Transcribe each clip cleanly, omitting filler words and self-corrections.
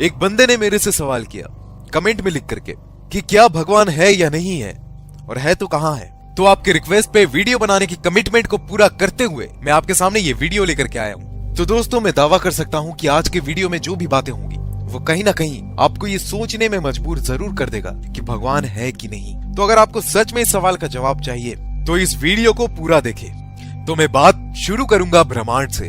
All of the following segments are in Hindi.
एक बंदे ने मेरे से सवाल किया कमेंट में लिख करके कि क्या भगवान है या नहीं है, और है तो कहां है। तो आपके रिक्वेस्ट पे वीडियो बनाने की कमिटमेंट को पूरा करते हुए मैं आपके सामने ये वीडियो लेकर के आया हूं। तो दोस्तों, मैं दावा कर सकता हूं कि आज के वीडियो में जो भी बातें होंगी वो कहीं ना कहीं आपको ये सोचने में मजबूर जरूर कर देगा कि भगवान है कि नहीं। तो अगर आपको सच में इस सवाल का जवाब चाहिए तो इस वीडियो को पूरा देखें। तो मैं बात शुरू करूंगा ब्रह्मांड से,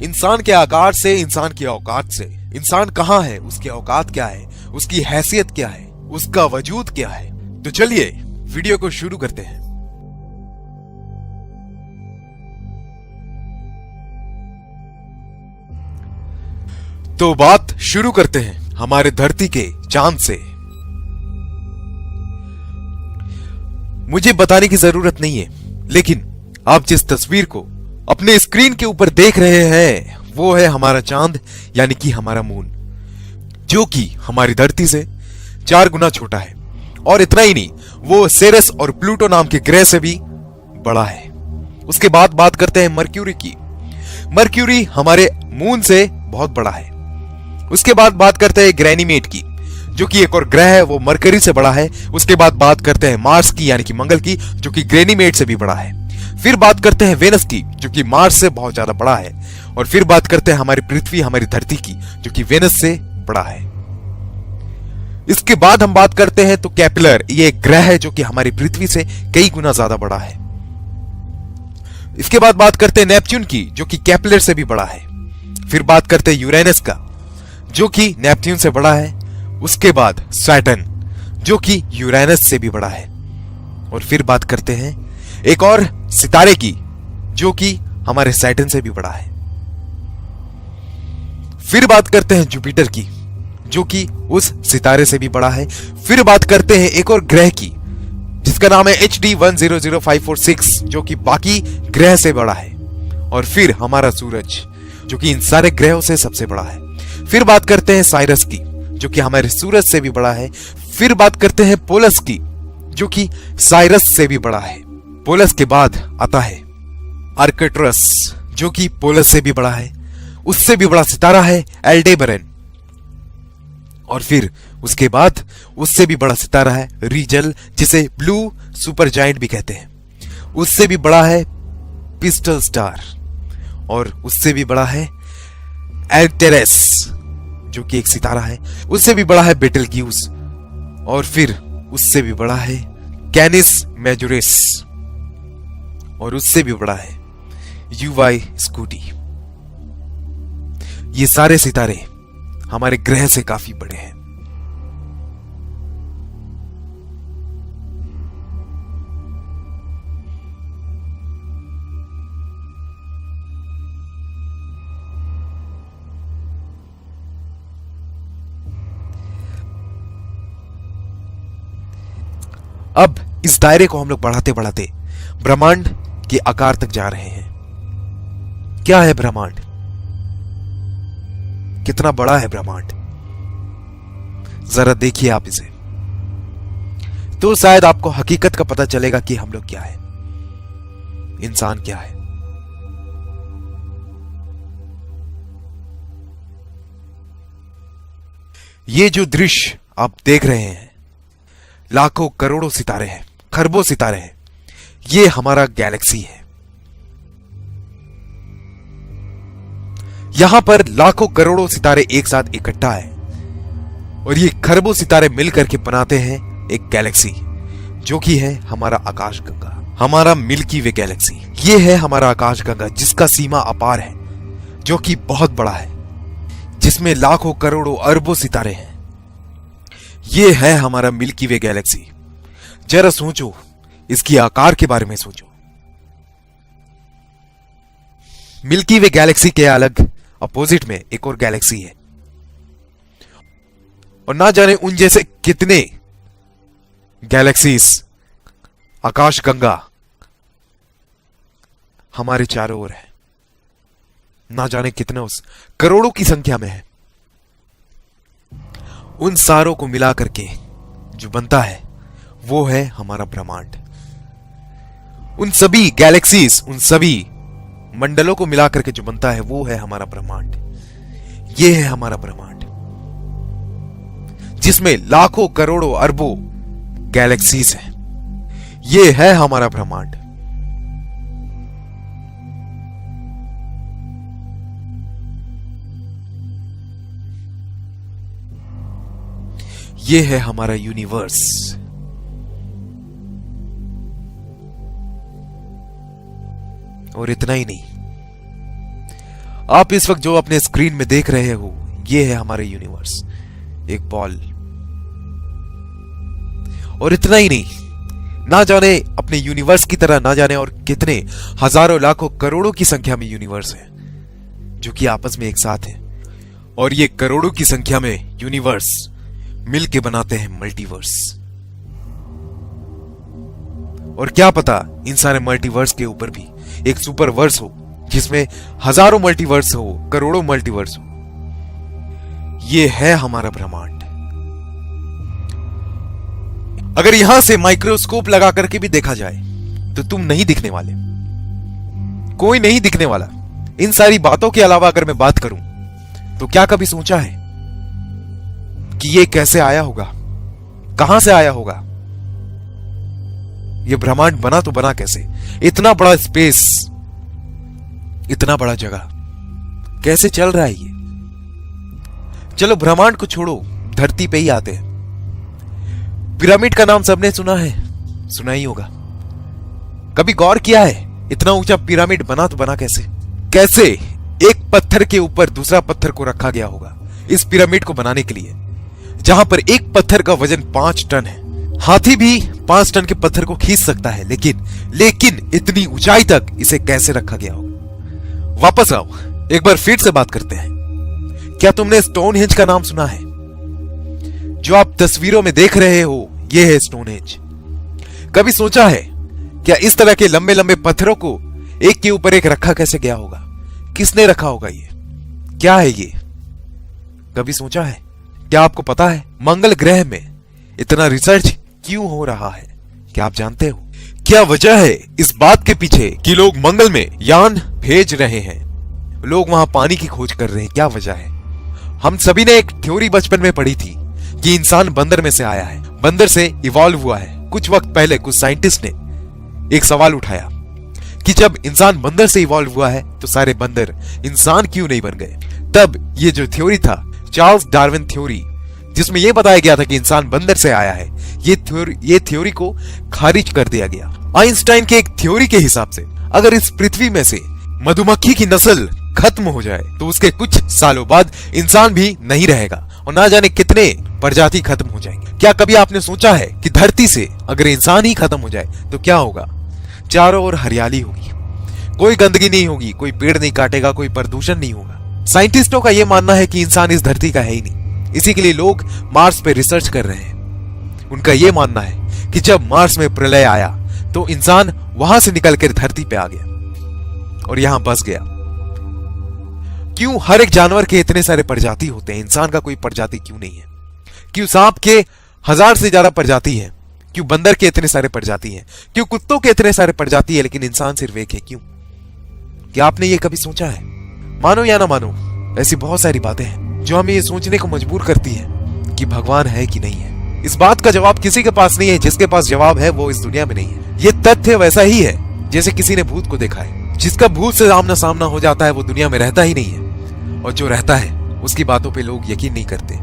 इंसान के आकार से, इंसान की औकात से। इंसान कहां है, उसकी औकात क्या है, उसकी हैसियत क्या है, उसका वजूद क्या है। तो चलिए वीडियो को शुरू करते हैं। तो बात शुरू करते हैं हमारे धरती के चांद से। मुझे बताने की जरूरत नहीं है, लेकिन आप जिस तस्वीर को अपने स्क्रीन के ऊपर देख रहे हैं वो है हमारा चांद, यानी कि हमारा मून, जो कि हमारी धरती से 4 गुना छोटा है। और इतना ही नहीं, वो सेरेस और प्लूटो नाम के ग्रह से भी बड़ा है। उसके बाद बात करते हैं मर्क्यूरी की। मर्क्यूरी हमारे मून से बहुत बड़ा है। उसके बाद बात करते हैं ग्रैनीमेट की, जो कि एक और ग्रह है, वो मरकरी से बड़ा है। उसके बाद बात करते हैं मार्स की, यानी कि मंगल की, जो कि ग्रैनीमेट से भी बड़ा है। फिर बात करते हैं वेनस की, जो कि मार्स से बहुत ज्यादा बड़ा है। और फिर बात करते हैं हमारी पृथ्वी, हमारी धरती की, जो कि वेनस से बड़ा है। इसके बाद हम बात करते हैं तो केपलर, ये एक ग्रह है जो कि हमारी पृथ्वी से कई गुना ज्यादा बड़ा है। इसके बाद बात करते हैं नेपच्यून की, जो कि केपलर से भी बड़ा है। फिर बात करते हैं यूरेनस का, जो कि नेपच्यून से बड़ा है। उसके बाद सैटर्न, जो कि यूरेनस से भी बड़ा है। और फिर बात करते हैं एक और सितारे की, जो कि हमारे सैटर्न से भी बड़ा है। फिर बात करते हैं जुपिटर की, जो कि उस सितारे से भी बड़ा है। फिर बात करते हैं एक और ग्रह की, जिसका नाम है HD 100546, जो कि बाकी ग्रह से बड़ा है। और फिर हमारा सूरज, जो कि इन सारे ग्रहों से सबसे बड़ा है। फिर बात करते हैं साइरस की, जो कि हमारे सूरज से भी बड़ा है। फिर बात करते हैं पोलस की, जो कि साइरस से भी बड़ा है। पोलस के बाद आता है आर्कटुरस, जो कि पोलस से भी बड़ा है। उससे भी बड़ा सितारा है एल्डेबरन। और फिर उसके बाद उससे भी बड़ा सितारा है रीजल, जिसे ब्लू सुपर जायंट भी कहते हैं। उससे भी बड़ा है पिस्टल स्टार। और उससे भी बड़ा है एल्टेरेस, जो कि एक सितारा है। उससे भी बड़ा है बेटलग्यूस। और फिर उससे भी बड़ा है कैनिस मेजोरिस। और उससे भी बड़ा है यूवाई स्कूटी। ये सारे सितारे हमारे ग्रह से काफी बड़े हैं। अब इस दायरे को हम लोग बढ़ाते बढ़ाते ब्रह्मांड के आकार तक जा रहे हैं। क्या है ब्रह्मांड? कितना बड़ा है ब्रह्मांड? जरा देखिए आप इसे, तो शायद आपको हकीकत का पता चलेगा कि हम लोग क्या है, इंसान क्या है। ये जो दृश्य आप देख रहे हैं, लाखों करोड़ों सितारे हैं, खरबों सितारे हैं। ये हमारा गैलेक्सी है। यहां पर लाखों करोड़ों सितारे एक साथ इकट्ठा है, और ये खरबों सितारे मिलकर के बनाते हैं एक गैलेक्सी, जो कि है हमारा आकाशगंगा, हमारा मिल्की वे गैलेक्सी। ये है हमारा आकाशगंगा, जिसका सीमा अपार है, जो कि बहुत बड़ा है, जिसमें लाखों करोड़ों अरबों सितारे हैं। ये है हमारा मिल्की वे गैलेक्सी। जरा सोचो, इसकी आकार के बारे में सोचो। मिल्की वे गैलेक्सी के अलग अपोजिट में एक और गैलेक्सी है, और ना जाने उन जैसे कितने गैलेक्सीज, आकाशगंगा हमारे चारों ओर है। ना जाने कितने, उस करोड़ों की संख्या में है। उन सारों को मिला करके जो बनता है वो है हमारा ब्रह्मांड। उन सभी गैलेक्सीज, उन सभी मंडलों को मिला करके जो बनता है वो है हमारा ब्रह्मांड। ये है हमारा ब्रह्मांड। जिसमें लाखों करोड़ों अरबों गैलेक्सीज हैं। ये है हमारा ब्रह्मांड। ये है हमारा यूनिवर्स। और इतना ही नहीं, आप इस वक्त जो अपने स्क्रीन में देख रहे हो, ये है हमारा यूनिवर्स, एक बॉल। और इतना ही नहीं, ना जाने अपने यूनिवर्स की तरह ना जाने और कितने हजारों लाखों करोड़ों की संख्या में यूनिवर्स है जो कि आपस में एक साथ हैं। और ये करोड़ों की संख्या में यूनिवर्स मिलके बनाते हैं मल्टीवर्स। और क्या पता इन सारे मल्टीवर्स के ऊपर भी एक सुपरवर्स हो जिसमें हजारों मल्टीवर्स हो, करोड़ों मल्टीवर्स हो। ये है हमारा ब्रह्मांड। अगर यहां से माइक्रोस्कोप लगा करके भी देखा जाए तो तुम नहीं दिखने वाले, कोई नहीं दिखने वाला। इन सारी बातों के अलावा अगर मैं बात करूं तो क्या कभी सोचा है कि ये कैसे आया होगा, कहां से आया होगा? ये ब्रह्मांड बना तो बना कैसे? इतना बड़ा स्पेस, इतना बड़ा जगह कैसे चल रहा है ये? चलो ब्रह्मांड को छोड़ो, धरती पे ही आते हैं। पिरामिड का नाम सबने सुना है, सुना ही होगा। कभी गौर किया है इतना ऊंचा पिरामिड बना तो बना कैसे? कैसे एक पत्थर के ऊपर दूसरा पत्थर को रखा गया होगा इस पिरामिड को बनाने के लिए, जहां पर एक पत्थर का वजन 5 टन है। हाथी भी 5 टन के पत्थर को खींच सकता है, लेकिन इतनी ऊंचाई तक इसे कैसे रखा गया होगा? वापस आओ, एक बार फिर से बात करते हैं। क्या तुमने स्टोनहेंज का नाम सुना है? जो आप तस्वीरों में देख रहे हो, यह है स्टोनहेंज। कभी सोचा है क्या इस तरह के लंबे लंबे पत्थरों को एक के ऊपर एक रखा कैसे गया होगा? किसने रखा होगा? ये क्या है? ये कभी सोचा है? क्या आपको पता है मंगल ग्रह में इतना रिसर्च क्यों हो रहा है? क्या आप जानते हो क्या वजह है इस बात के पीछे कि लोग मंगल में यान भेज रहे हैं, लोग वहां पानी की खोज कर रहे हैं? क्या वजह है? हम सभी ने एक थ्योरी बचपन में पढ़ी थी कि इंसान बंदर में से आया है, बंदर से इवॉल्व हुआ है। कुछ वक्त पहले कुछ साइंटिस्ट ने एक सवाल उठाया कि जब इंसान बंदर से इवॉल्व हुआ है तो सारे बंदर इंसान क्यों नहीं बन गए? तब ये जो थ्योरी था, चार्ल्स डार्विन थ्योरी, जिसमें यह बताया गया था कि इंसान बंदर से आया है, ये थ्योरी को खारिज कर दिया गया। आइंस्टाइन के एक थ्योरी के हिसाब से अगर इस पृथ्वी में से मधुमक्खी की नस्ल खत्म हो जाए तो उसके कुछ सालों बाद इंसान भी नहीं रहेगा और ना जाने कितने प्रजाति खत्म हो जाएंगे। क्या कभी आपने सोचा है कि धरती से अगर इंसान ही खत्म हो जाए तो क्या होगा? चारों ओर हरियाली होगी, कोई गंदगी नहीं होगी, कोई पेड़ नहीं काटेगा, कोई प्रदूषण नहीं होगा। साइंटिस्टों का यह मानना है कि इंसान इस धरती का है ही नहीं, इसी के लिए लोग मार्स पे रिसर्च कर रहे हैं। उनका यह मानना है कि जब मार्स में प्रलय आया तो इंसान वहां से निकलकर धरती पे आ गया और यहां बस गया। क्यों हर एक जानवर के इतने सारे प्रजाति होते हैं, इंसान का कोई प्रजाति क्यों नहीं है? क्यों सांप के 1000 से ज्यादा प्रजाति है? क्यों बंदर के इतने सारे प्रजाति हैं? क्यों कुत्तों के इतने सारे प्रजाति है लेकिन इंसान सिर्फ एक है? क्यों? क्या आपने ये कभी सोचा है? मानो या ना मानो, ऐसी बहुत सारी बातें हैं जो हमें ये सोचने को मजबूर करती है कि भगवान है कि नहीं है। इस बात का जवाब किसी के पास नहीं है, जिसके पास जवाब है वो इस दुनिया में नहीं है। ये तथ्य वैसा ही है जैसे किसी ने भूत को देखा है। जिसका भूत से आमना सामना हो जाता है वो दुनिया में रहता ही नहीं है, और जो रहता है उसकी बातों पे लोग यकीन नहीं करते।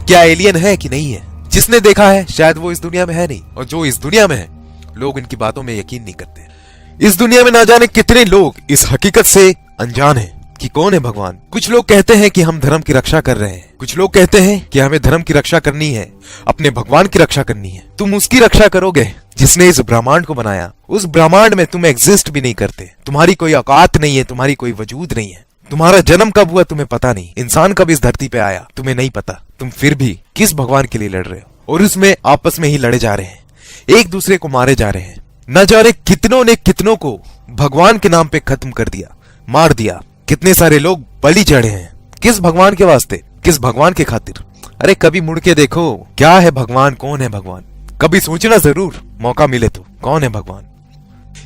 क्या एलियन है कि नहीं है? जिसने देखा है शायद वो इस दुनिया में है नहीं, और जो इस दुनिया में है लोग इनकी बातों में यकीन नहीं करते। इस दुनिया में ना जाने कितने लोग इस हकीकत से अनजान हैं कि कौन है भगवान। कुछ लोग कहते हैं कि हम धर्म की रक्षा कर रहे हैं, कुछ लोग कहते हैं कि हमें धर्म की रक्षा करनी है, अपने भगवान की रक्षा करनी है। तुम उसकी रक्षा करोगे जिसने इस ब्रह्मांड को बनाया। उस ब्रह्मांड में तुम एग्जिस्ट भी नहीं करते, तुम्हारी कोई औकात नहीं है, तुम्हारी कोई वजूद नहीं है। तुम्हारा जन्म कब हुआ तुम्हें पता नहीं, इंसान कब इस धरती पे आया तुम्हें नहीं पता। तुम फिर भी किस भगवान के लिए लड़ रहे हो? और उसमें आपस में ही लड़े जा रहे हैं, एक दूसरे को मारे जा रहे हैं। न जाने कितनों ने कितनों को भगवान के नाम पे खत्म कर दिया, मार दिया। कितने सारे लोग बलि चढ़े हैं। किस भगवान के वास्ते, किस भगवान के खातिर? अरे कभी मुड़ के देखो, क्या है भगवान, कौन है भगवान? कभी सोचना जरूर, मौका मिले तो, कौन है भगवान?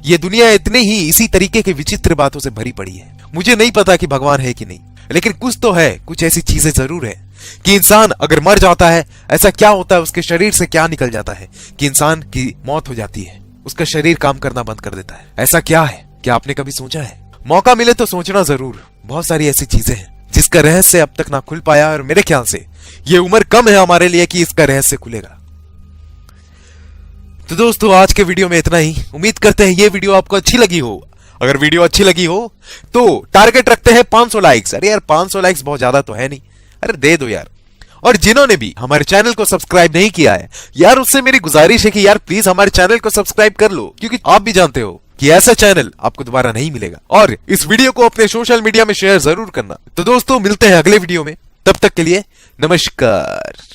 ये दुनिया इतने ही इसी तरीके के विचित्र बातों से भरी पड़ी है। मुझे नहीं पता कि भगवान है कि नहीं, लेकिन कुछ तो है, कुछ ऐसी चीजें जरूर है कि इंसान अगर मर जाता है ऐसा क्या होता है, उसके शरीर से क्या निकल जाता है कि इंसान की मौत हो जाती है, उसका शरीर काम करना बंद कर देता है। ऐसा क्या है, क्या आपने कभी सोचा है? मौका मिले तो सोचना जरूर। बहुत सारी ऐसी चीजें हैं जिसका रहस्य अब तक ना खुल पाया, और मेरे ख्याल से ये उम्र कम है हमारे लिए कि इसका रहस्य खुलेगा। तो दोस्तों आज के वीडियो में इतना ही। उम्मीद करते हैं ये वीडियो आपको अच्छी लगी हो। अगर वीडियो अच्छी लगी हो तो टारगेट रखते हैं 500 लाइक्स। अरे यार 500 लाइक्स बहुत ज्यादा तो है नहीं, अरे दे दो यार। और जिन्होंने भी हमारे चैनल को सब्सक्राइब नहीं किया है यार, उससे मेरी गुजारिश है कि यार प्लीज हमारे चैनल को सब्सक्राइब कर लो, क्योंकि आप भी जानते हो कि ऐसा चैनल आपको दोबारा नहीं मिलेगा। और इस वीडियो को अपने सोशल मीडिया में शेयर जरूर करना। तो दोस्तों मिलते हैं अगले वीडियो में, तब तक के लिए नमस्कार।